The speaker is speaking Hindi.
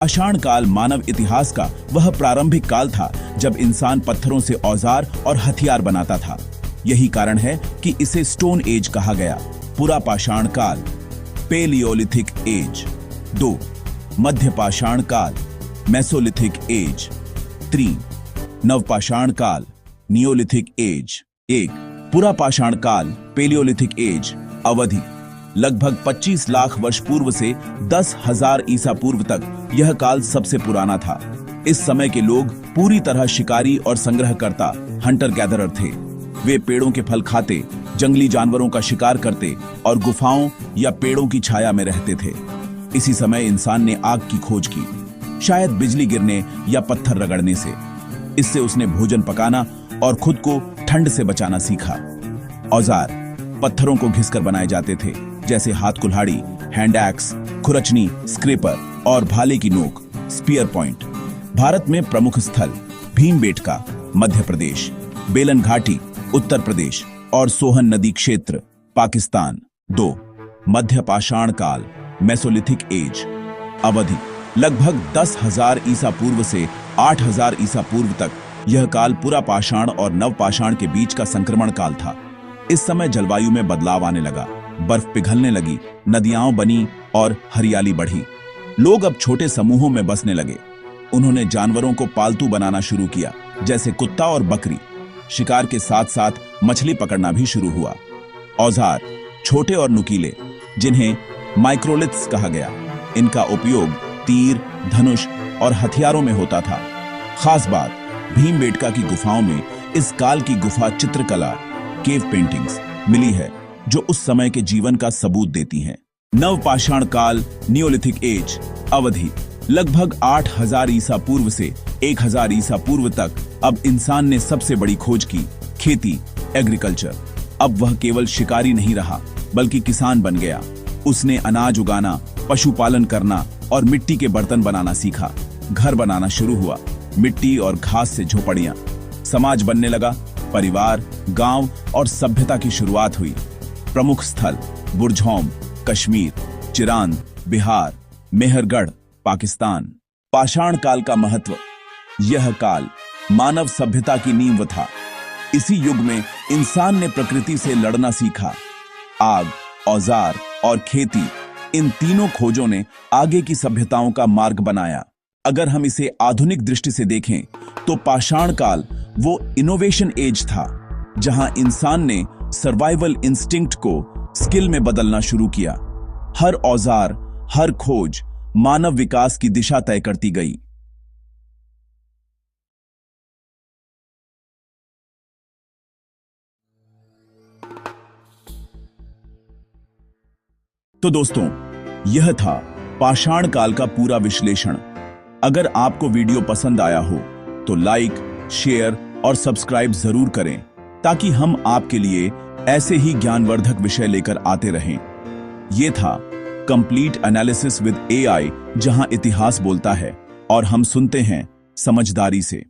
पाषाण काल मानव इतिहास का वह प्रारंभिक काल था जब इंसान पत्थरों से औजार और हथियार बनाता था। यही कारण है कि इसे स्टोन एज कहा गया। पुरा पाषाण काल, पेलियोलिथिक एज। 2. मध्य पाषाण काल, मेसोलिथिक एज। 3. नवपाषाण काल, नियोलिथिक एज। 1. पुरा पाषाण काल, पेलियोलिथिक एज। अवधि लगभग 25 लाख वर्ष पूर्व से 10,000 ईसा पूर्व तक यह काल सबसे पुराना था। इस समय के लोग पूरी तरह शिकारी और संग्रहकर्ता, हंटर गैदरर थे। वे पेड़ों के फल खाते, जंगली जानवरों का शिकार करते और गुफाओं या पेड़ों की छाया में रहते थे। इसी समय इंसान ने आग की खोज की, शायद बिजली गिरने या पत्थर रगड़ने से। इससे उसने भोजन पकाना और खुद को ठंड से बचाना सीखा। औजार पत्थरों को घिसकर बनाए जाते थे, जैसे हाथ कुल्हाड़ी, हैंड एक्स, खुरचनी, स्क्रेपर और भाले की नोक, स्पीयर पॉइंट। भारत में प्रमुख स्थल भीमबेटका मध्य प्रदेश, बेलन घाटी उत्तर प्रदेश और सोहन नदी क्षेत्र पाकिस्तान। 2. मध्य पाषाण काल, मेसोलिथिक एज। अवधि लगभग 10,000 ईसा पूर्व से 8,000 ईसा पूर्व तक यह काल पुरा पाषाण और नवपाषाण के बीच का संक्रमण काल था। इस समय जलवायु में बदलाव आने लगा, बर्फ पिघलने लगी, नदियां बनी और हरियाली बढ़ी। लोग अब छोटे समूहों में बसने लगे। उन्होंने जानवरों को पालतू बनाना शुरू किया, जैसे कुत्ता और बकरी। शिकार के साथ साथ मछली पकड़ना भी शुरू हुआ। औजार छोटे और नुकीले, जिन्हें माइक्रोलिथ्स कहा गया। इनका उपयोग तीर, धनुष और हथियारों में होता था। खास बात, भीमबेटका की गुफाओं में इस काल की गुफा चित्रकला, केव पेंटिंग्स मिली है, जो उस समय के जीवन का सबूत देती हैं। नवपाषाण काल, नियोलिथिक एज। अवधि लगभग 8,000 ईसा पूर्व से 1,000 ईसा पूर्व तक। अब इंसान ने सबसे बड़ी खोज की, खेती, एग्रीकल्चर। अब वह केवल शिकारी नहीं रहा, बल्कि किसान बन गया। उसने अनाज उगाना, पशुपालन करना और मिट्टी के बर्तन बनाना सीखा। घर बनाना शुरू हुआ, मिट्टी और घास से झोपड़ियां। समाज बनने लगा, परिवार, गांव और सभ्यता की शुरुआत हुई। प्रमुख स्थल बुरझौम कश्मीर, चिरांद बिहार, मेहरगढ़ पाकिस्तान। पाषाण काल का महत्व। यह काल मानव सभ्यता की नींव था। इसी युग में इंसान ने प्रकृति से लड़ना सीखा। आग, औजार और खेती, इन तीनों खोजों ने आगे की सभ्यताओं का मार्ग बनाया। अगर हम इसे आधुनिक दृष्टि से देखें तो पाषाण काल वो इनोवेशन एज था, जहां इंसान ने सर्वाइवल इंस्टिंक्ट को स्किल में बदलना शुरू किया। हर औजार, हर खोज मानव विकास की दिशा तय करती गई। तो दोस्तों, यह था पाषाण काल का पूरा विश्लेषण। अगर आपको वीडियो पसंद आया हो तो लाइक, शेयर और सब्सक्राइब जरूर करें, ताकि हम आपके लिए ऐसे ही ज्ञानवर्धक विषय लेकर आते रहें। यह था कंप्लीट एनालिसिस विद एआई, जहां इतिहास बोलता है और हम सुनते हैं समझदारी से।